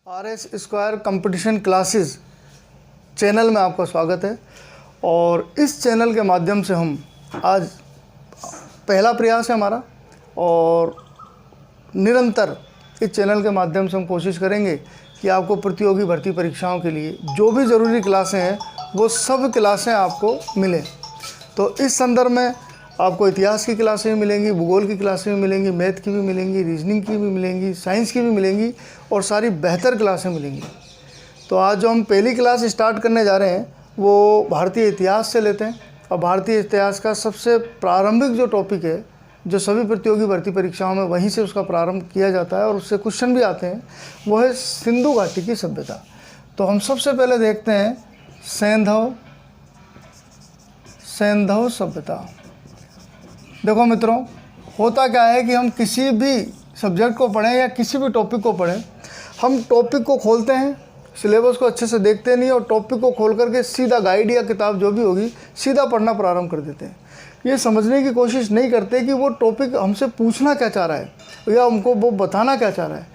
RS square competition classes channel में आपका स्वागत है। और इस चैनल के माध्यम से हम आज पहला प्रयास है हमारा, और निरंतर इस चैनल के माध्यम से हम कोशिश करेंगे कि आपको प्रतियोगी भर्ती परीक्षाओं के लिए जो भी ज़रूरी क्लासें हैं वो सब क्लासें आपको मिलें। तो इस संदर्भ में आपको इतिहास की क्लासें भी मिलेंगी, भूगोल की क्लासें भी मिलेंगी, मैथ की भी मिलेंगी, रीजनिंग की भी मिलेंगी, साइंस की भी मिलेंगी और सारी बेहतर क्लासें मिलेंगी। तो आज जो हम पहली क्लास स्टार्ट करने जा रहे हैं वो भारतीय इतिहास से लेते हैं। और भारतीय इतिहास का सबसे प्रारंभिक जो टॉपिक है, जो सभी प्रतियोगी भर्ती परीक्षाओं में वहीं से उसका प्रारंभ किया जाता है और उससे क्वेश्चन भी आते हैं, वो है सिंधु घाटी की सभ्यता। तो हम सबसे पहले देखते हैं सैंधव सभ्यता। देखो मित्रों, होता क्या है कि हम किसी भी सब्जेक्ट को पढ़ें या किसी भी टॉपिक को पढ़ें, हम टॉपिक को खोलते हैं, सिलेबस को अच्छे से देखते नहीं और टॉपिक को खोल करके सीधा गाइड या किताब जो भी होगी सीधा पढ़ना प्रारंभ कर देते हैं। ये समझने की कोशिश नहीं करते कि वो टॉपिक हमसे पूछना क्या चाह रहा है या हमको वो बताना क्या चाह रहा है।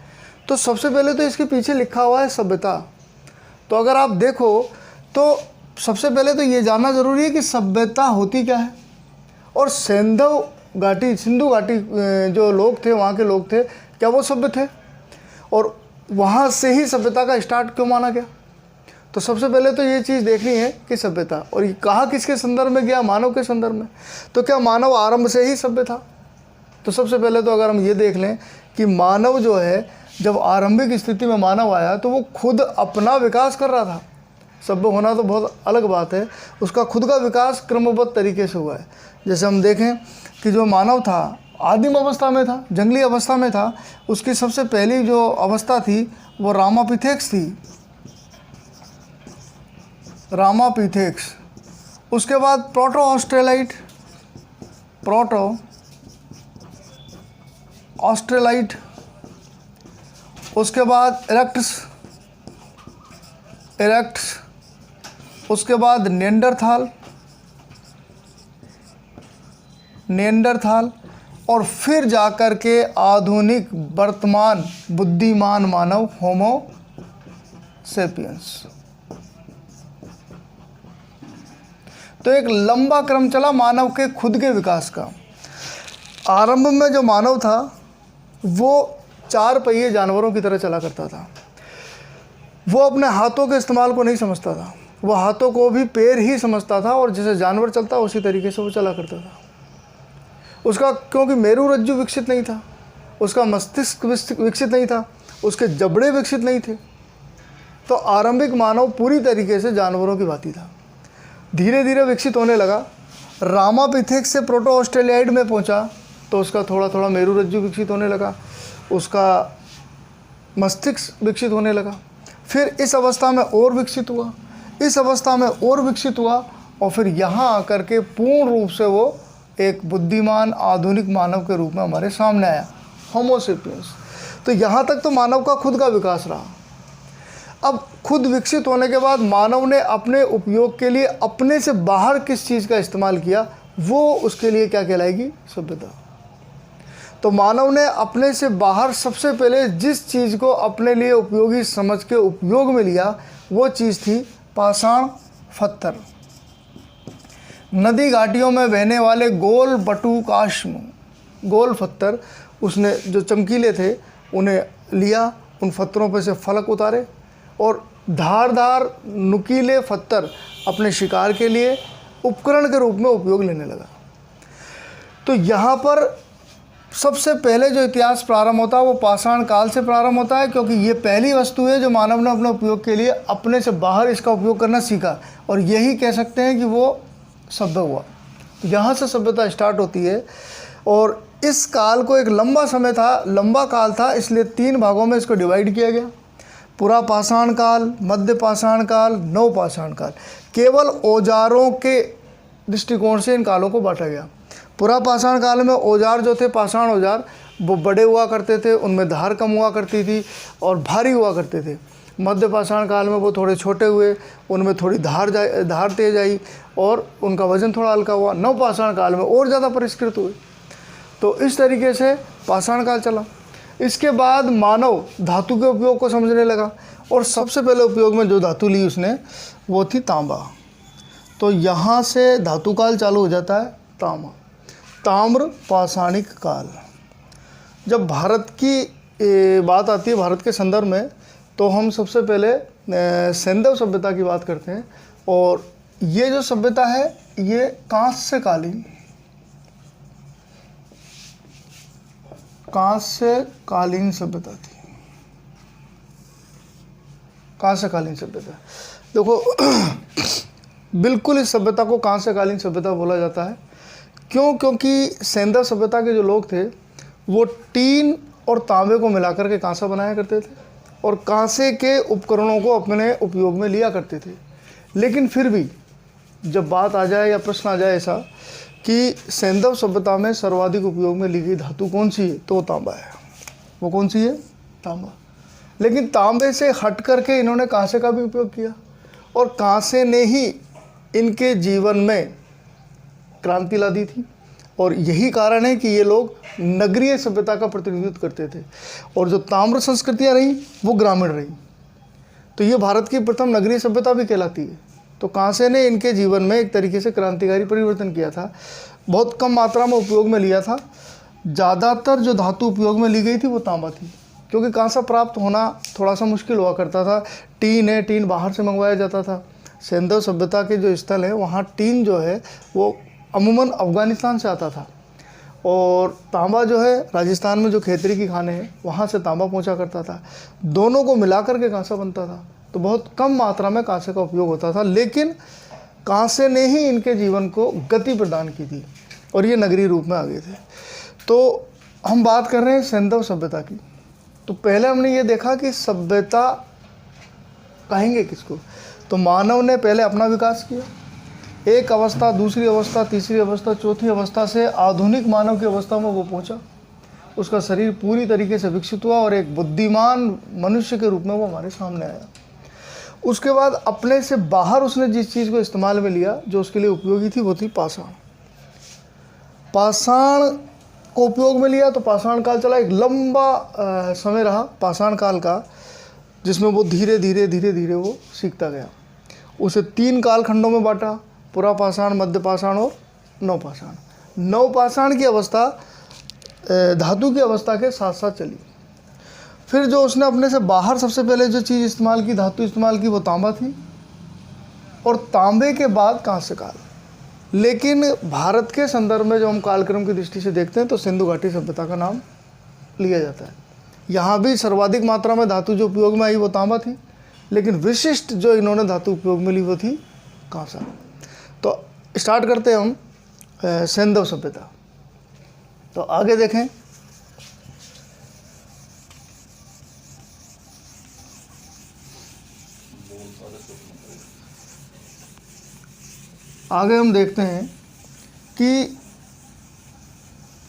तो सबसे पहले तो इसके पीछे लिखा हुआ है सभ्यता। तो अगर आप देखो तो सबसे पहले तो ये जानना ज़रूरी है कि सभ्यता होती क्या है। और सिंधु घाटी जो लोग थे, वहाँ के लोग थे, क्या वो सभ्य थे? और वहाँ से ही सभ्यता का स्टार्ट क्यों माना गया? तो सबसे पहले तो ये चीज़ देखनी है कि सभ्यता, और ये कहा किसके संदर्भ में गया? मानव के संदर्भ में। तो क्या मानव आरंभ से ही सभ्य था? तो सबसे पहले तो अगर हम ये देख लें कि मानव जो है, जब आरंभिक स्थिति में मानव आया तो वो खुद अपना विकास कर रहा था। सभ्य होना तो बहुत अलग बात है, उसका खुद का विकास क्रमबद्ध तरीके से हुआ है। जैसे हम देखें कि जो मानव था आदिम अवस्था में था, जंगली अवस्था में था। उसकी सबसे पहली जो अवस्था थी वो रामापिथेक्स थी, रामापिथेक्स। उसके बाद प्रोटो ऑस्ट्रेलाइट, उसके बाद इरेक्ट्स, उसके बाद निएंडरथाल, और फिर जाकर के आधुनिक वर्तमान बुद्धिमान मानव होमो सेपियंस। तो एक लंबा क्रम चला मानव के खुद के विकास का। आरंभ में जो मानव था वो 4 पहिए जानवरों की तरह चला करता था। वो अपने हाथों के इस्तेमाल को नहीं समझता था, वो हाथों को भी पैर ही समझता था, और जैसे जानवर चलता उसी तरीके से वो चला करता था। उसका क्योंकि मेरु रज्जु विकसित नहीं था, उसका मस्तिष्क विकसित नहीं था, उसके जबड़े विकसित नहीं थे। तो आरंभिक मानव पूरी तरीके से जानवरों की भांति था। धीरे धीरे विकसित होने लगा। रामापिथेक्स से प्रोटो ऑस्ट्रेलियाइड में पहुंचा तो उसका थोड़ा थोड़ा मेरु रज्जु विकसित होने लगा, उसका मस्तिष्क विकसित होने लगा। फिर इस अवस्था में और विकसित हुआ, इस अवस्था में और विकसित हुआ, और फिर यहाँ आकर के पूर्ण रूप से वो एक बुद्धिमान आधुनिक मानव के रूप में हमारे सामने आया, होमो सेपियंस। तो यहाँ तक तो मानव का खुद का विकास रहा। अब खुद विकसित होने के बाद मानव ने अपने उपयोग के लिए अपने से बाहर किस चीज़ का इस्तेमाल किया, वो उसके लिए क्या कहलाएगी? सभ्यता। तो मानव ने अपने से बाहर सबसे पहले जिस चीज़ को अपने लिए उपयोगी समझ के उपयोग में लिया वो चीज़ थी पाषाण पत्थर। नदी घाटियों में बहने वाले गोल बटुकाश्म, गोल पत्थर, उसने जो चमकीले थे उन्हें लिया, उन पत्थरों पर से फलक उतारे और धारदार नुकीले पत्थर अपने शिकार के लिए उपकरण के रूप में उपयोग लेने लगा। तो यहाँ पर सबसे पहले जो इतिहास प्रारंभ होता है वो पाषाण काल से प्रारंभ होता है, क्योंकि ये पहली वस्तु है जो मानव ने अपने उपयोग के लिए अपने से बाहर इसका उपयोग करना सीखा, और यही कह सकते हैं कि वो सभ्य हुआ। यहाँ से सभ्यता स्टार्ट होती है। और इस काल को एक लंबा काल था, इसलिए 3 भागों में इसको डिवाइड किया गया। पुरा पाषाण काल, मध्य पाषाण काल, नव पाषाण काल। केवल औजारों के दृष्टिकोण से इन कालों को बांटा गया। पुरा पाषाण काल में औजार जो थे, पाषाण औजार, वो बड़े हुआ करते थे, उनमें धार कम हुआ करती थी और भारी हुआ करते थे। मध्य पाषाण काल में वो थोड़े छोटे हुए, उनमें थोड़ी धार तेज आई और उनका वजन थोड़ा हल्का हुआ। नव पाषाण काल में और ज़्यादा परिष्कृत हुए। तो इस तरीके से पाषाण काल चला। इसके बाद मानव धातु के उपयोग को समझने लगा और सबसे पहले उपयोग में जो धातु ली उसने वो थी तांबा। तो यहाँ से धातु काल चालू हो जाता है तांबा, ताम्र पाषाणिक काल। जब भारत की बात आती है, भारत के संदर्भ में, तो हम सबसे पहले सैंधव सभ्यता की बात करते हैं। और ये जो सभ्यता है ये कांस्यकालीन सभ्यता थी। कांस्यकालीन सभ्यता, देखो बिल्कुल इस सभ्यता को कांस्यकालीन सभ्यता बोला जाता है। क्यों? क्योंकि सैंधव सभ्यता के जो लोग थे वो टीन और तांबे को मिलाकर के कांसा बनाया करते थे और कांसे के उपकरणों को अपने उपयोग में लिया करते थे। लेकिन फिर भी जब बात आ जाए या प्रश्न आ जाए ऐसा कि सैंधव सभ्यता में सर्वाधिक उपयोग में ली गई धातु कौन सी है, तो वो तांबा है। वो कौन सी है? तांबा। लेकिन तांबे से हट करके इन्होंने कांसे का भी उपयोग किया और कांसे ने ही इनके जीवन में क्रांति ला दी थी। और यही कारण है कि ये लोग नगरीय सभ्यता का प्रतिनिधित्व करते थे और जो ताम्र संस्कृतियाँ रहीं वो ग्रामीण रहीं। तो ये भारत की प्रथम नगरीय सभ्यता भी कहलाती है। तो कांसे ने इनके जीवन में एक तरीके से क्रांतिकारी परिवर्तन किया था। बहुत कम मात्रा में उपयोग में लिया था। ज़्यादातर जो धातु उपयोग में ली गई थी वो तांबा थी, क्योंकि कांसा प्राप्त होना थोड़ा सा मुश्किल हुआ करता था। टीन है, टीन बाहर से मंगवाया जाता था। सैंधव सभ्यता के जो स्थल है वहाँ टीन जो है वो अमूमन अफ़गानिस्तान से आता था और तांबा जो है राजस्थान में जो खेतरी की खाने हैं वहाँ से तांबा पहुँचा करता था। दोनों को मिलाकर के कांसा बनता था। तो बहुत कम मात्रा में कांसे का उपयोग होता था, लेकिन कांसे ने ही इनके जीवन को गति प्रदान की थी और ये नगरीय रूप में आ गए थे। तो हम बात कर रहे हैं सैंधव सभ्यता की। तो पहले हमने ये देखा कि सभ्यता कहेंगे किसको, तो मानव ने पहले अपना विकास किया, एक अवस्था, दूसरी अवस्था, तीसरी अवस्था, चौथी अवस्था से आधुनिक मानव की अवस्था में वो पहुंचा। उसका शरीर पूरी तरीके से विकसित हुआ और एक बुद्धिमान मनुष्य के रूप में वो हमारे सामने आया। उसके बाद अपने से बाहर उसने जिस चीज़ को इस्तेमाल में लिया जो उसके लिए उपयोगी थी वो थी पाषाण। पाषाण को उपयोग में लिया तो पाषाण काल चला, एक लंबा समय रहा पाषाण काल का, जिसमें वो धीरे धीरे वो सीखता गया। उसे 3 कालखंडों में बांटा, पुरा पाषाण, मध्य पाषाण और नवपाषाण। नवपाषाण की अवस्था धातु की अवस्था के साथ साथ चली। फिर जो उसने अपने से बाहर सबसे पहले जो चीज़ इस्तेमाल की, धातु इस्तेमाल की, वो तांबा थी और तांबे के बाद कांस्य काल। लेकिन भारत के संदर्भ में जो हम कालक्रम की दृष्टि से देखते हैं तो सिंधु घाटी सभ्यता का नाम लिया जाता है। यहाँ भी सर्वाधिक मात्रा में धातु जो उपयोग में आई वो तांबा थी, लेकिन विशिष्ट जो इन्होंने धातु उपयोग में ली वो थी कांसा। तो स्टार्ट करते हैं हम सैंधव सभ्यता। तो आगे देखें, आगे हम देखते हैं कि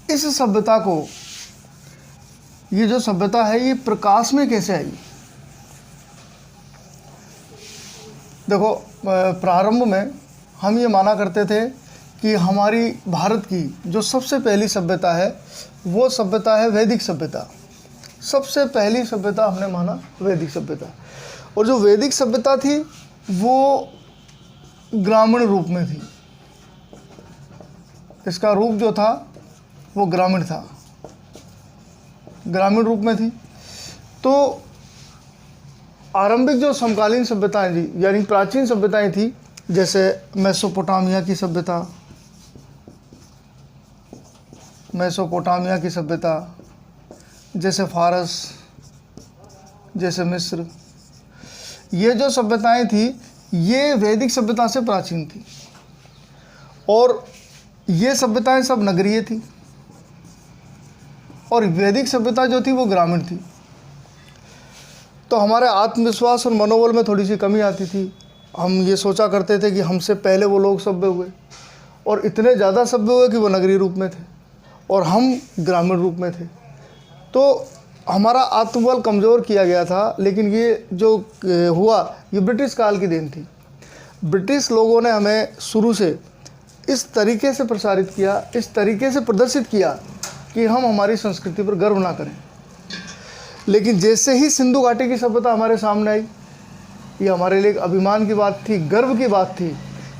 इस सभ्यता को, ये जो सभ्यता है ये प्रकाश में कैसे आई। देखो प्रारंभ में हम ये माना करते थे कि हमारी भारत की जो सबसे पहली सभ्यता है वो सभ्यता है वैदिक सभ्यता। सबसे पहली सभ्यता हमने माना वैदिक सभ्यता, और जो वैदिक सभ्यता थी वो ग्रामीण रूप में थी। इसका रूप जो था वो ग्रामीण था, ग्रामीण रूप में थी। तो आरंभिक जो समकालीन सभ्यताएं थी यानी प्राचीन सभ्यताएं थी, जैसे मेसोपोटामिया की सभ्यता, जैसे फारस, जैसे मिस्र, ये जो सभ्यताएं थी ये वैदिक सभ्यता से प्राचीन थी और ये सभ्यताएं सब नगरीय थी और वैदिक सभ्यता जो थी वो ग्रामीण थी। तो हमारे आत्मविश्वास और मनोबल में थोड़ी सी कमी आती थी। हम ये सोचा करते थे कि हमसे पहले वो लोग सभ्य हुए और इतने ज़्यादा सभ्य हुए कि वो नगरीय रूप में थे और हम ग्रामीण रूप में थे। तो हमारा आत्मबल कमज़ोर किया गया था। लेकिन ये जो हुआ ये ब्रिटिश काल की देन थी। ब्रिटिश लोगों ने हमें शुरू से इस तरीके से प्रसारित किया, इस तरीके से प्रदर्शित किया कि हम हमारी संस्कृति पर गर्व ना करें। लेकिन जैसे ही सिंधु घाटी की सभ्यता हमारे सामने आई, ये हमारे लिए एक अभिमान की बात थी, गर्व की बात थी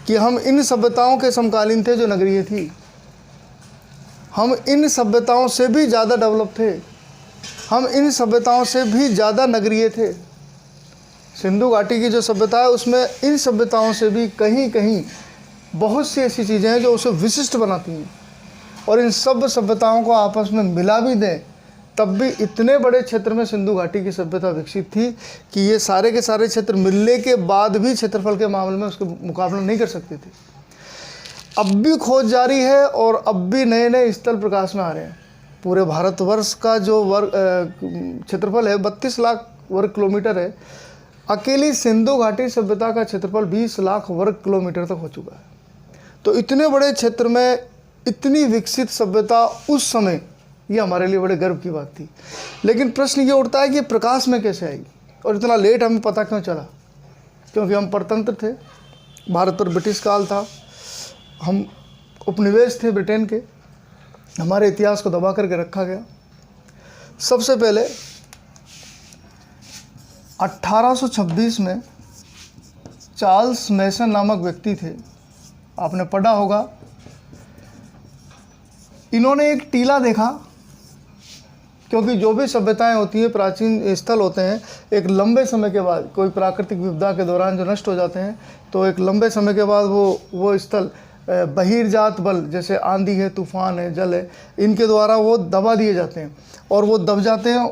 कि हम इन सभ्यताओं के समकालीन थे जो नगरीय थी। हम इन सभ्यताओं से भी ज़्यादा डेवलप थे, हम इन सभ्यताओं से भी ज़्यादा नगरीय थे। सिंधु घाटी की जो सभ्यता है उसमें इन सभ्यताओं से भी कहीं कहीं बहुत सी ऐसी चीज़ें हैं जो उसे विशिष्ट बनाती हैं, और इन सब सभ्यताओं को आपस में मिला भी दें तब भी इतने बड़े क्षेत्र में सिंधु घाटी की सभ्यता विकसित थी कि ये सारे के सारे क्षेत्र मिलने के बाद भी क्षेत्रफल के मामले में उसका मुकाबला नहीं कर सकते थे। अब भी खोज जारी है और अब भी नए नए स्थल प्रकाश में आ रहे हैं। पूरे भारतवर्ष का जो क्षेत्रफल है 32 लाख वर्ग किलोमीटर है। अकेली सिंधु घाटी सभ्यता का क्षेत्रफल 20 लाख वर्ग किलोमीटर तक हो चुका है। तो इतने बड़े क्षेत्र में इतनी विकसित सभ्यता उस समय, ये हमारे लिए बड़े गर्व की बात थी। लेकिन प्रश्न ये उठता है कि प्रकाश में कैसे आई और इतना लेट हमें पता क्यों चला? क्योंकि हम परतंत्र थे, भारत पर ब्रिटिश काल था, हम उपनिवेश थे ब्रिटेन के, हमारे इतिहास को दबा करके रखा गया। सबसे पहले 1826 में चार्ल्स मैसन नामक व्यक्ति थे, आपने पढ़ा होगा। इन्होंने एक टीला देखा, क्योंकि जो भी सभ्यताएं होती हैं, प्राचीन स्थल होते हैं, एक लंबे समय के बाद, कोई प्राकृतिक विपदा के दौरान जो नष्ट हो जाते हैं, तो एक लंबे समय के बाद वो स्थल बहिर्जात बल, जैसे आंधी है, तूफान है, जल है, इनके द्वारा वो दबा दिए जाते हैं और वो दब जाते हैं,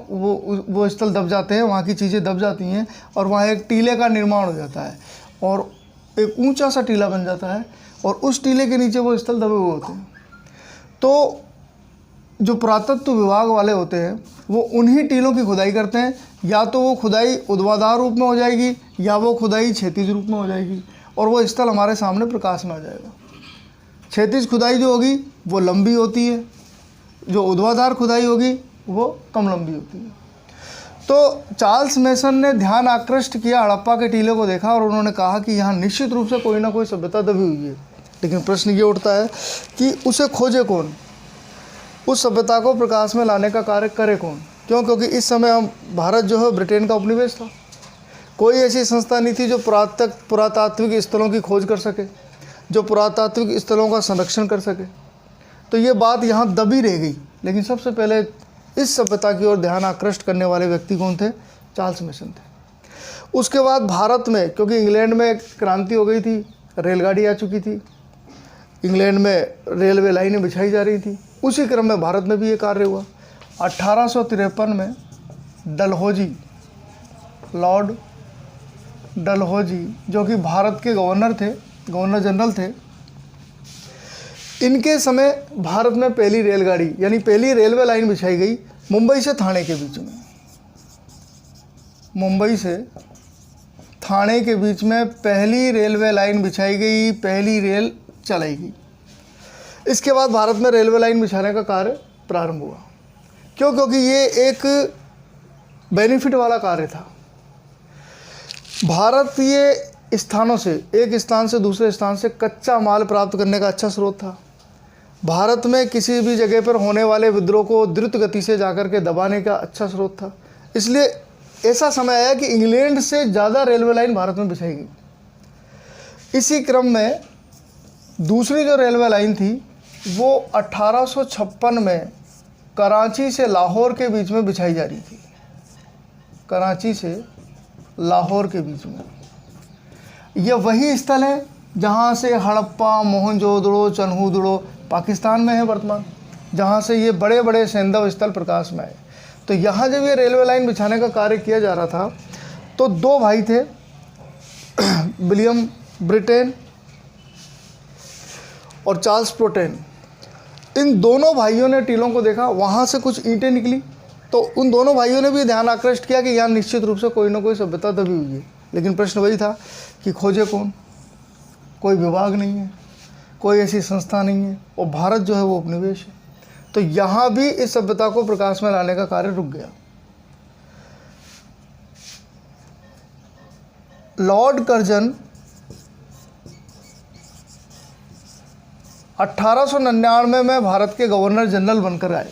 वो स्थल दब जाते हैं, वहाँ की चीज़ें दब जाती हैं और वहाँ एक टीले का निर्माण हो जाता है और एक ऊंचा सा टीला बन जाता है और उस टीले के नीचे वो स्थल दबे हुए होते हैं। तो जो पुरातत्व विभाग वाले होते हैं वो उन्हीं टीलों की खुदाई करते हैं, या तो वो खुदाई ऊर्ध्वाधर रूप में हो जाएगी या वो खुदाई क्षैतिज रूप में हो जाएगी और वो स्थल हमारे सामने प्रकाश में आ जाएगा। क्षैतिज खुदाई जो होगी वो लंबी होती है, जो ऊर्ध्वाधर खुदाई होगी वो कम लंबी होती है। तो चार्ल्स मैसन ने ध्यान आकृष्ट किया, हड़प्पा के टीले को देखा और उन्होंने कहा कि यहाँ निश्चित रूप से कोई ना कोई सभ्यता दबी हुई है। लेकिन प्रश्न ये उठता है कि उसे खोजे कौन, उस सभ्यता को प्रकाश में लाने का कार्य करे कौन? क्यों? क्योंकि इस समय हम भारत जो है ब्रिटेन का उपनिवेश था। कोई ऐसी संस्था नहीं थी जो पुरातात्विक स्थलों की खोज कर सके, जो पुरातात्विक स्थलों का संरक्षण कर सके। तो ये बात यहाँ दबी रह गई। लेकिन सबसे पहले इस सभ्यता की ओर ध्यान आकृष्ट करने वाले व्यक्ति कौन थे? चार्ल्स मैसन थे। उसके बाद भारत में, क्योंकि इंग्लैंड में क्रांति हो गई थी, रेलगाड़ी आ चुकी थी, इंग्लैंड में रेलवे लाइनें बिछाई जा रही थी, उसी क्रम में भारत में भी ये कार्य हुआ। 1853 में डलहौजी, लॉर्ड डलहौजी, जो कि भारत के गवर्नर थे, गवर्नर जनरल थे, इनके समय भारत में पहली रेलगाड़ी यानी पहली रेलवे लाइन बिछाई गई मुंबई से थाने के बीच में। मुंबई से थाने के बीच में पहली रेलवे लाइन बिछाई गई, पहली रेल चलाई गई। इसके बाद भारत में रेलवे लाइन बिछाने का कार्य प्रारंभ हुआ। क्यों? क्योंकि ये एक बेनिफिट वाला कार्य था। भारत ये स्थानों से, एक स्थान से दूसरे स्थान से कच्चा माल प्राप्त करने का अच्छा स्रोत था। भारत में किसी भी जगह पर होने वाले विद्रोह को द्रुत गति से जाकर के दबाने का अच्छा स्रोत था। इसलिए ऐसा समय आया कि इंग्लैंड से ज़्यादा रेलवे लाइन भारत में बिछाई गई। इसी क्रम में दूसरी जो रेलवे लाइन थी वो 1856 में कराची से लाहौर के बीच में बिछाई जा रही थी। कराची से लाहौर के बीच में यह वही स्थल है जहाँ से हड़प्पा, मोहनजोदड़ो, चन्हूदड़ो पाकिस्तान में है वर्तमान, जहाँ से ये बड़े बड़े सैंधव स्थल प्रकाश में आए। तो यहाँ जब ये रेलवे लाइन बिछाने का कार्य किया जा रहा था तो दो भाई थे, विलियम ब्रिटेन और चार्ल्स प्रोटेन। इन दोनों भाइयों ने टीलों को देखा, वहाँ से कुछ ईंटें निकली, तो उन दोनों भाइयों ने भी ध्यान आकृष्ट किया कि यहाँ निश्चित रूप से कोई ना कोई सभ्यता दबी हुई है। लेकिन प्रश्न वही था कि खोजे कौन? कोई विभाग नहीं है, कोई ऐसी संस्था नहीं है, और भारत जो है वो उपनिवेश है। तो यहाँ भी इस सभ्यता को प्रकाश में लाने का कार्य रुक गया। लॉर्ड कर्जन 1899 में भारत के गवर्नर जनरल बनकर आए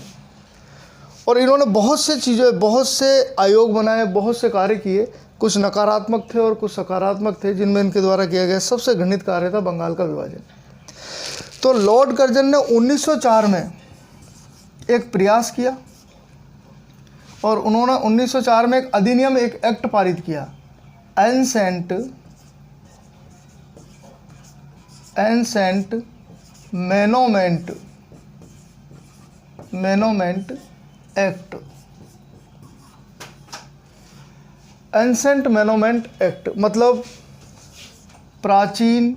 और इन्होंने बहुत से चीज़ें, बहुत से आयोग बनाए, बहुत से कार्य किए। कुछ नकारात्मक थे और कुछ सकारात्मक थे, जिनमें इनके द्वारा किया गया सबसे घृणित कार्य था बंगाल का विभाजन। तो लॉर्ड कर्जन ने 1904 में एक प्रयास किया और उन्होंने 1904 में एक अधिनियम, एक एक्ट पारित किया, एनसेंट मैनोमेंट एक्ट। एंसेंट मैनोमेंट एक्ट मतलब प्राचीन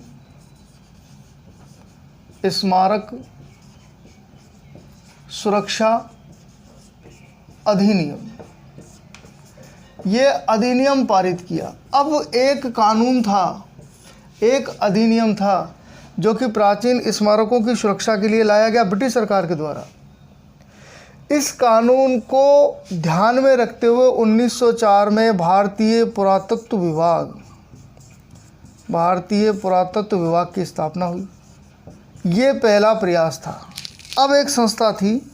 स्मारक सुरक्षा अधिनियम। ये अधिनियम पारित किया। अब एक कानून था, एक अधिनियम था जो कि प्राचीन स्मारकों की सुरक्षा के लिए लाया गया ब्रिटिश सरकार के द्वारा। इस कानून को ध्यान में रखते हुए 1904 में भारतीय पुरातत्व विभाग की स्थापना हुई। ये पहला प्रयास था। अब एक संस्था थी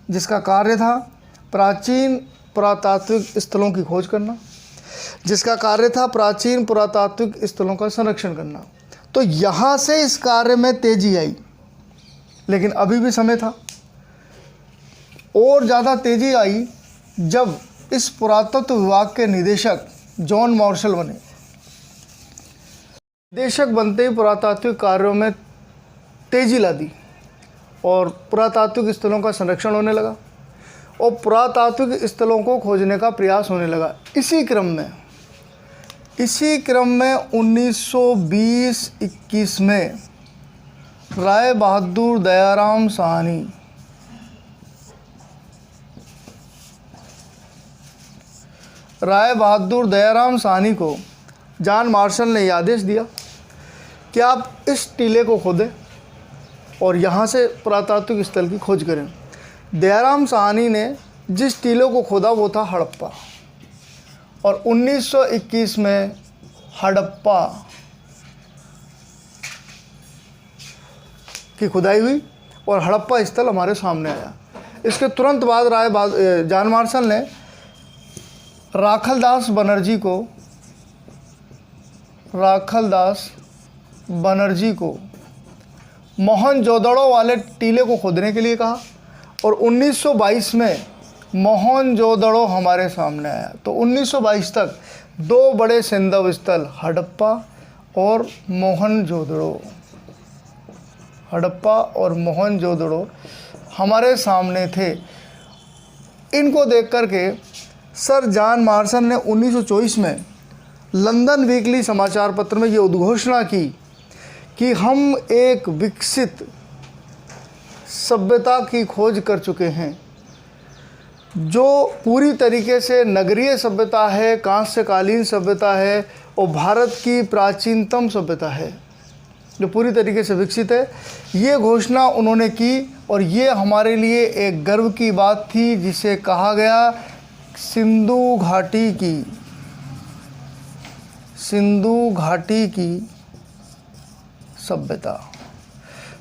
जिसका कार्य था प्राचीन पुरातात्विक स्थलों की खोज करना, जिसका कार्य था प्राचीन पुरातात्विक स्थलों का संरक्षण करना। तो यहाँ से इस कार्य में तेजी आई, लेकिन अभी भी समय था। और ज़्यादा तेजी आई जब इस पुरातत्व विभाग के निदेशक जॉन मार्शल बने। निदेशक बनते ही पुरातात्विक कार्यों में तेजी ला दी और पुरातात्विक स्थलों का संरक्षण होने लगा और पुरातात्विक स्थलों को खोजने का प्रयास होने लगा। इसी क्रम में 1920-21 में राय बहादुर दयाराम साहनी को जॉन मार्शल ने यह आदेश दिया कि आप इस टीले को खोदें और यहाँ से पुरातात्विक स्थल की खोज करें। दयाराम साहनी ने जिस टीले को खोदा वो था हड़प्पा, और 1921 में हड़प्पा की खुदाई हुई और हड़प्पा स्थल हमारे सामने आया। इसके तुरंत बाद जॉन मार्शल ने राखलदास बनर्जी को मोहनजोदड़ो वाले टीले को खोदने के लिए कहा और 1922 में मोहनजोदड़ो हमारे सामने आया। तो 1922 तक दो बड़े सिंधव स्थल हड़प्पा और मोहनजोदड़ो हमारे सामने थे। इनको देख करके सर जॉन मार्शल ने 1924 में लंदन वीकली समाचार पत्र में ये उद्घोषणा की कि हम एक विकसित सभ्यता की खोज कर चुके हैं जो पूरी तरीके से नगरीय सभ्यता है, कांस्यकालीन सभ्यता है और भारत की प्राचीनतम सभ्यता है जो पूरी तरीके से विकसित है। ये घोषणा उन्होंने की और ये हमारे लिए एक गर्व की बात थी, जिसे कहा गया सिंधु घाटी की सभ्यता।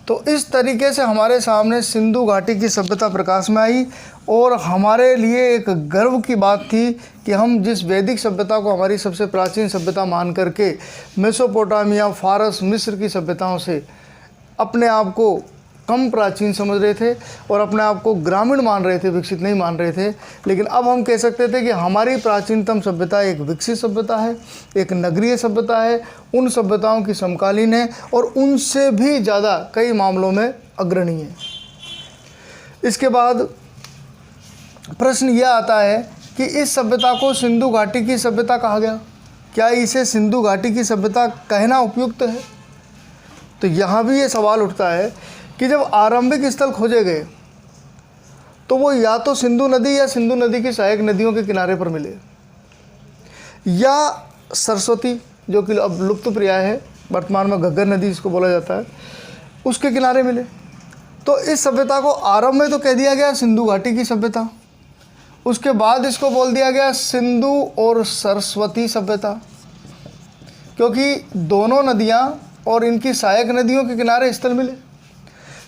तो इस तरीके से हमारे सामने सिंधु घाटी की सभ्यता प्रकाश में आई और हमारे लिए एक गर्व की बात थी कि हम जिस वैदिक सभ्यता को हमारी सबसे प्राचीन सभ्यता मान करके मेसोपोटामिया, फारस, मिस्र की सभ्यताओं से अपने आप को कम प्राचीन समझ रहे थे और अपने आप को ग्रामीण मान रहे थे, विकसित नहीं मान रहे थे, लेकिन अब हम कह सकते थे कि हमारी प्राचीनतम सभ्यता एक विकसित सभ्यता है, एक नगरीय सभ्यता है, उन सभ्यताओं की समकालीन है और उनसे भी ज़्यादा कई मामलों में अग्रणी है। इसके बाद प्रश्न यह आता है कि इस सभ्यता को सिंधु घाटी की सभ्यता कहा गया, क्या इसे सिंधु घाटी की सभ्यता कहना उपयुक्त है? तो यहाँ भी ये सवाल उठता है कि जब आरंभिक स्थल खोजे गए तो वो या तो सिंधु नदी या सिंधु नदी की सहायक नदियों के किनारे पर मिले, या सरस्वती जो कि अब लुप्त प्राय है, वर्तमान में घग्गर नदी जिसको बोला जाता है, उसके किनारे मिले। तो इस सभ्यता को आरंभ में तो कह दिया गया सिंधु घाटी की सभ्यता, उसके बाद इसको बोल दिया गया सिंधु और सरस्वती सभ्यता, क्योंकि दोनों नदियाँ और इनकी सहायक नदियों के किनारे स्थल मिले।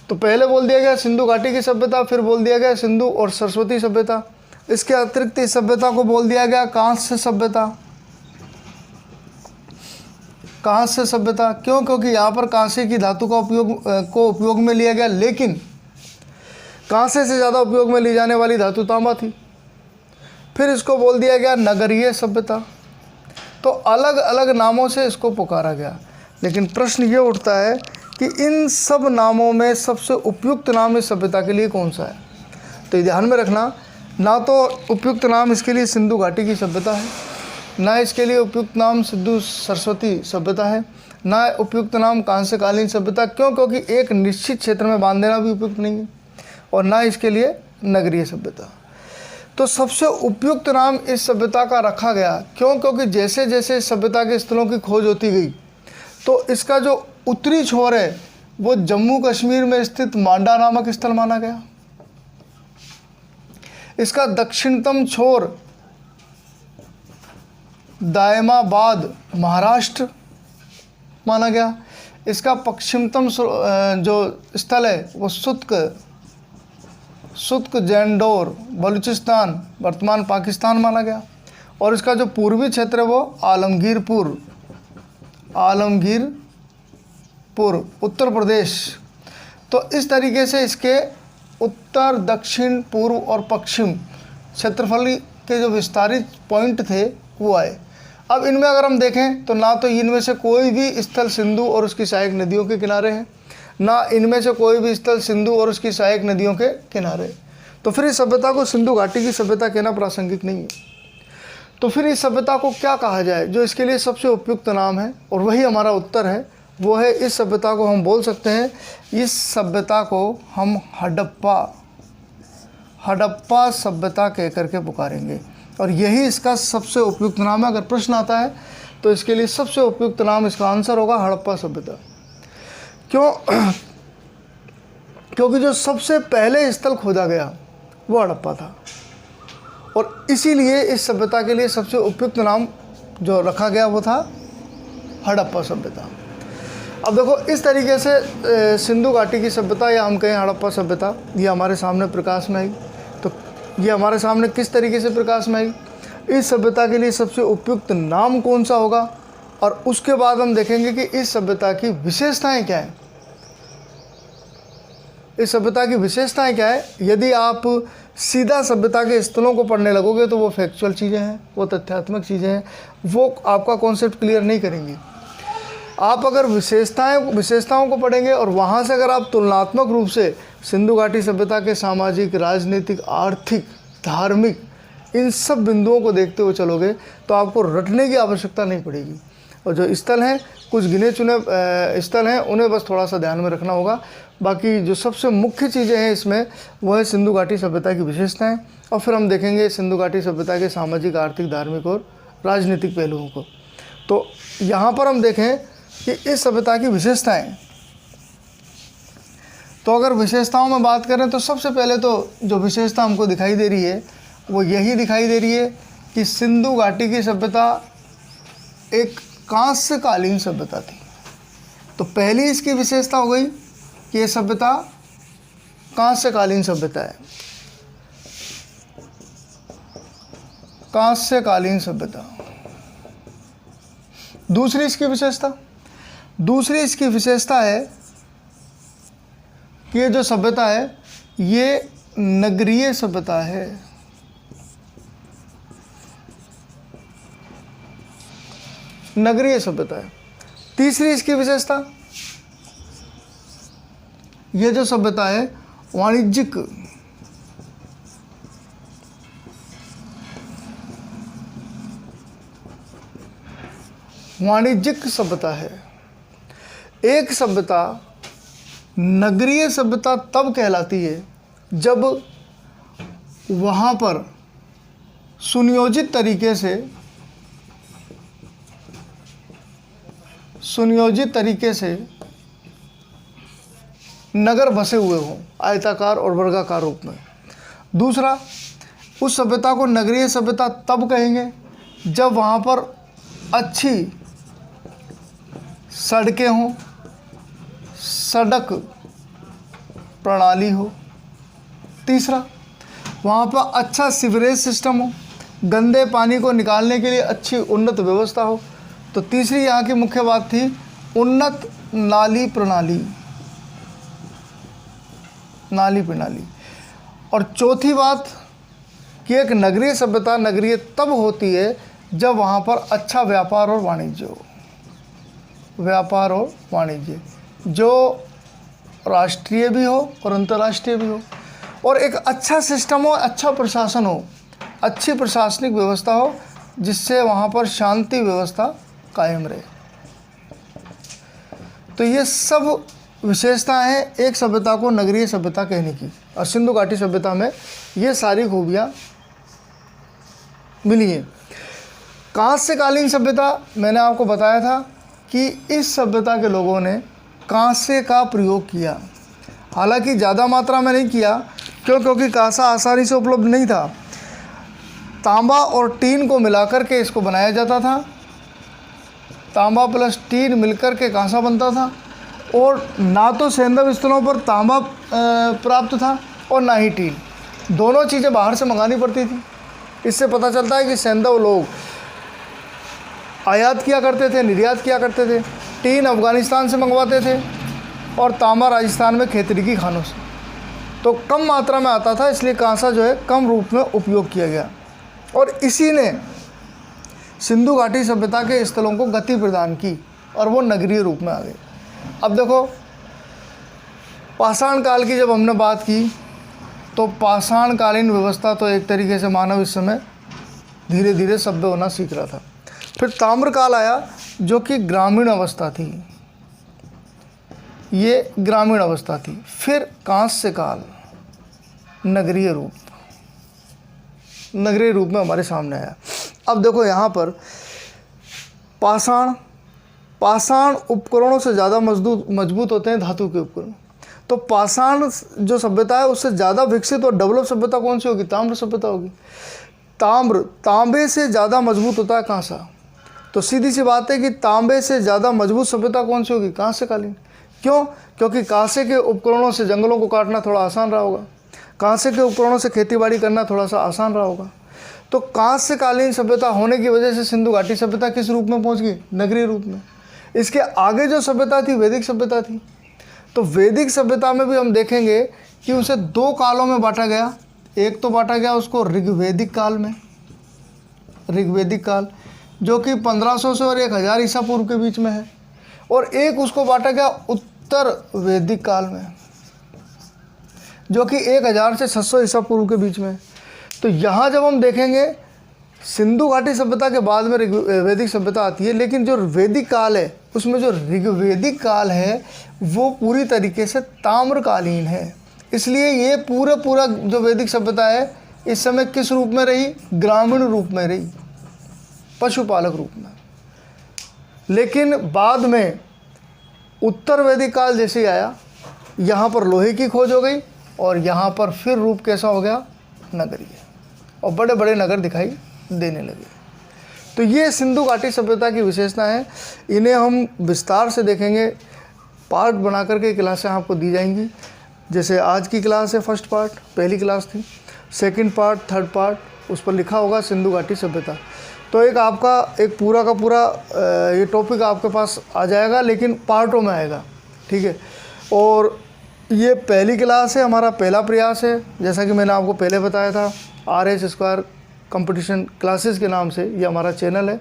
तो पहले बोल दिया गया सिंधु घाटी की सभ्यता, फिर बोल दिया गया सिंधु और सरस्वती सभ्यता। इसके अतिरिक्त इस सभ्यता को बोल दिया गया कांस्य सभ्यता। कांस्य सभ्यता क्यों? क्योंकि यहाँ पर कांसे की धातु का उपयोग में लिया गया, लेकिन कांसे से ज़्यादा उपयोग में ली जाने वाली धातु तांबा थी। फिर इसको बोल दिया गया नगरीय सभ्यता। तो अलग अलग नामों से इसको पुकारा गया, लेकिन प्रश्न ये उठता है कि इन सब नामों में सबसे उपयुक्त नाम इस सभ्यता के लिए कौन सा है? तो ध्यान में रखना, ना तो उपयुक्त नाम इसके लिए सिंधु घाटी की सभ्यता है, ना इसके लिए उपयुक्त नाम सिंधु सरस्वती सभ्यता है, ना उपयुक्त नाम कांस्यकालीन सभ्यता। क्यों? क्योंकि एक निश्चित क्षेत्र में बांध देना भी उपयुक्त नहीं है, और ना इसके लिए नगरीय सभ्यता। तो सबसे उपयुक्त नाम इस सभ्यता का रखा गया। क्यों? क्योंकि जैसे जैसे इस सभ्यता के स्थलों की खोज होती गई, तो इसका जो उत्तरी छोर है वो जम्मू कश्मीर में स्थित मांडा नामक स्थल माना गया। इसका दक्षिणतम छोर दायमाबाद महाराष्ट्र माना गया। इसका पश्चिमतम जो स्थल है वो सुत्क जैंडोर बलूचिस्तान वर्तमान पाकिस्तान माना गया। और इसका जो पूर्वी क्षेत्र है वो आलमगीरपुर उत्तर प्रदेश। तो इस तरीके से इसके उत्तर, दक्षिण, पूर्व और पश्चिम क्षेत्रफल के जो विस्तारित पॉइंट थे वो आए। अब इनमें अगर हम देखें तो ना तो इनमें से कोई भी स्थल सिंधु और उसकी सहायक नदियों के किनारे है, ना इनमें से कोई भी स्थल सिंधु और उसकी सहायक नदियों के किनारे। तो फिर इस सभ्यता को सिंधु घाटी की सभ्यता कहना प्रासंगिक नहीं है। तो फिर इस सभ्यता को क्या कहा जाए जो इसके लिए सबसे उपयुक्त नाम है? और वही हमारा उत्तर है, वो है इस सभ्यता को हम बोल सकते हैं, इस सभ्यता को हम हड़प्पा सभ्यता कह करके पुकारेंगे। और यही इसका सबसे उपयुक्त नाम है। अगर प्रश्न आता है तो इसके लिए सबसे उपयुक्त नाम, इसका आंसर होगा हड़प्पा सभ्यता। क्यों? क्योंकि जो सबसे पहले स्थल खोदा गया वो हड़प्पा था, और इसीलिए इस सभ्यता के लिए सबसे उपयुक्त नाम जो रखा गया वो था हड़प्पा सभ्यता। अब देखो, इस तरीके से सिंधु घाटी की सभ्यता या हम कहें हड़प्पा सभ्यता, ये हमारे सामने प्रकाश में आई। तो ये हमारे सामने किस तरीके से प्रकाश में आई? इस सभ्यता के लिए सबसे उपयुक्त नाम कौन सा होगा, और उसके बाद हम देखेंगे कि इस सभ्यता की विशेषताएं क्या हैं। इस सभ्यता की विशेषताएं क्या है? यदि आप सीधा सभ्यता के स्थलों को पढ़ने लगोगे तो वो फैक्चुअल चीज़ें हैं, वो तथ्यात्मक चीज़ें हैं, वो आपका कॉन्सेप्ट क्लियर नहीं करेंगी। आप अगर विशेषताओं को पढ़ेंगे और वहाँ से अगर आप तुलनात्मक रूप से सिंधु घाटी सभ्यता के सामाजिक, राजनीतिक, आर्थिक, धार्मिक इन सब बिंदुओं को देखते हुए चलोगे तो आपको रटने की आवश्यकता नहीं पड़ेगी। और जो स्थल हैं, कुछ गिने चुने स्थल हैं, उन्हें बस थोड़ा सा ध्यान में रखना होगा। बाकी जो सबसे मुख्य चीज़ें हैं इसमें वो है सिंधु घाटी सभ्यता की विशेषताएं, और फिर हम देखेंगे सिंधु घाटी सभ्यता के सामाजिक, आर्थिक, धार्मिक और राजनीतिक पहलुओं को। तो यहाँ पर हम देखें कि इस सभ्यता की विशेषताएं, तो अगर विशेषताओं में बात करें तो सबसे पहले तो जो विशेषता हमको दिखाई दे रही है वो यही दिखाई दे रही है कि सिंधु घाटी की सभ्यता एक कांस्यकालीन सभ्यता थी। तो पहली इसकी विशेषता हो गई कि ये सभ्यता कांस्यकालीन सभ्यता है। कांस्यकालीन सभ्यता। दूसरी इसकी विशेषता है कि ये जो सभ्यता है ये नगरीय सभ्यता है। नगरीय सभ्यता है। तीसरी इसकी विशेषता, ये जो सभ्यता है वाणिज्यिक सभ्यता है। एक सभ्यता नगरीय सभ्यता तब कहलाती है जब वहाँ पर सुनियोजित तरीके से नगर बसे हुए हों, आयताकार और वर्गाकार रूप में। दूसरा, उस सभ्यता को नगरीय सभ्यता तब कहेंगे जब वहाँ पर अच्छी सड़कें हों, सड़क प्रणाली हो। तीसरा, वहाँ पर अच्छा सीवरेज सिस्टम हो, गंदे पानी को निकालने के लिए अच्छी उन्नत व्यवस्था हो। तो तीसरी यहाँ की मुख्य बात थी उन्नत नाली प्रणाली, नाली प्रणाली। और चौथी बात कि एक नगरीय सभ्यता नगरीय तब होती है जब वहाँ पर अच्छा व्यापार और वाणिज्य हो, व्यापार और वाणिज्य जो राष्ट्रीय भी हो और अंतर्राष्ट्रीय भी हो, और एक अच्छा सिस्टम हो, अच्छा प्रशासन हो, अच्छी प्रशासनिक व्यवस्था हो, जिससे वहाँ पर शांति व्यवस्था कायम रहे। तो ये सब विशेषताएं हैं एक सभ्यता को नगरीय सभ्यता कहने की, और सिंधु घाटी सभ्यता में ये सारी खूबियाँ मिली हैं। कांस्यकालीन सभ्यता, मैंने आपको बताया था कि इस सभ्यता के लोगों ने कांसे का प्रयोग किया, हालांकि ज़्यादा मात्रा में नहीं किया, क्योंकि कांसा आसानी से उपलब्ध नहीं था। तांबा और टीन को मिलाकर के इसको बनाया जाता था, तांबा प्लस टीन मिलकर के कांसा बनता था, और ना तो सैंधव स्थलों पर तांबा प्राप्त था और ना ही टीन, दोनों चीज़ें बाहर से मंगानी पड़ती थी। इससे पता चलता है कि सैंधव लोग आयात किया करते थे, निर्यात किया करते थे, टीन अफ़गानिस्तान से मंगवाते थे और तांबा राजस्थान में खेतरी की खानों से। तो कम मात्रा में आता था, इसलिए कांसा जो है कम रूप में उपयोग किया गया, और इसी ने सिंधु घाटी सभ्यता के स्थलों को गति प्रदान की और वो नगरीय रूप में आ गए। अब देखो, पाषाण काल की जब हमने बात की तो पाषाणकालीन व्यवस्था तो एक तरीके से मानव इस समय धीरे धीरे सभ्य होना सीख रहा था। फिर ताम्र काल आया जो कि ग्रामीण अवस्था थी, ये ग्रामीण अवस्था थी। फिर कांस्य काल, नगरीय रूप, नगरीय रूप में हमारे सामने आया। अब देखो यहाँ पर पाषाण उपकरणों से ज़्यादा मजबूत होते हैं धातु के उपकरण। तो पाषाण जो सभ्यता है उससे ज़्यादा विकसित और डेवलप सभ्यता कौन सी होगी? ताम्र सभ्यता होगी। तांबे से ज़्यादा मजबूत होता है कांसा। तो सीधी सी बात है कि तांबे से ज़्यादा मजबूत सभ्यता कौन सी होगी? कांस्यकालीन। क्यों? क्योंकि कांसे के उपकरणों से जंगलों को काटना थोड़ा आसान रहा होगा, कांसे के उपकरणों से खेतीबाड़ी करना थोड़ा सा आसान रहा होगा। तो कांस्यकालीन सभ्यता होने की वजह से सिंधु घाटी सभ्यता किस रूप में पहुंच गई? नगरीय रूप में। इसके आगे जो सभ्यता थी वैदिक सभ्यता थी। तो वैदिक सभ्यता में भी हम देखेंगे कि उसे दो कालों में बांटा गया। एक तो बांटा गया उसको ऋग्वैदिक काल में, ऋग्वैदिक काल जो कि 1500 से और 1000 ईसा पूर्व के बीच में है, और एक उसको बांटा गया उत्तर वैदिक काल में जो कि 1000 से 600 ईसा पूर्व के बीच में है। तो यहाँ जब हम देखेंगे सिंधु घाटी सभ्यता के बाद में वैदिक सभ्यता आती है, लेकिन जो वैदिक काल है उसमें जो ऋग्वैदिक काल है वो पूरी तरीके से ताम्रकालीन है। इसलिए ये पूरा जो वैदिक सभ्यता है इस समय किस रूप में रही? ग्रामीण रूप में रही, पशुपालक रूप में। लेकिन बाद में उत्तर वैदिक काल जैसे ही आया, यहाँ पर लोहे की खोज हो गई और यहाँ पर फिर रूप कैसा हो गया? नगरीय, और बड़े बड़े नगर दिखाई देने लगे। तो ये सिंधु घाटी सभ्यता की विशेषता है। इन्हें हम विस्तार से देखेंगे, पार्ट बना करके क्लासें आपको दी जाएंगी। जैसे आज की क्लास है फर्स्ट पार्ट, पहली क्लास थी, सेकंड पार्ट, थर्ड पार्ट, उस पर लिखा होगा सिंधु घाटी सभ्यता। तो एक आपका एक पूरा का पूरा ये टॉपिक आपके पास आ जाएगा, लेकिन पार्टों में आएगा, ठीक है। और ये पहली क्लास है, हमारा पहला प्रयास है। जैसा कि मैंने आपको पहले बताया था, RH² कंपटीशन क्लासेस के नाम से ये हमारा चैनल है।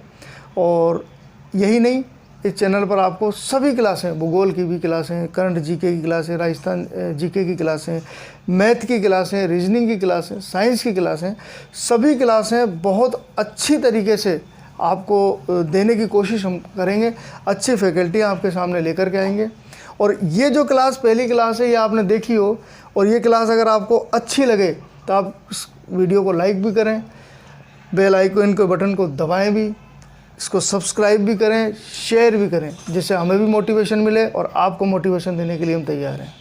और यही नहीं, इस चैनल पर आपको सभी क्लासें, भूगोल की भी क्लासें, करंट GK की क्लासें, राजस्थान GK की क्लासें, मैथ की क्लासें, रीजनिंग की क्लासें, साइंस की क्लासें, सभी क्लासें बहुत अच्छी तरीके से आपको देने की कोशिश हम करेंगे। अच्छी फैकल्टियाँ आपके सामने लेकर के आएंगे। और ये जो क्लास पहली क्लास है ये आपने देखी हो, और ये क्लास अगर आपको अच्छी लगे तो आप इस वीडियो को लाइक भी करें, बेल आइकन के बटन को दबाएं भी, इसको सब्सक्राइब भी करें, शेयर भी करें, जिससे हमें भी मोटिवेशन मिले और आपको मोटिवेशन देने के लिए हम तैयार हैं।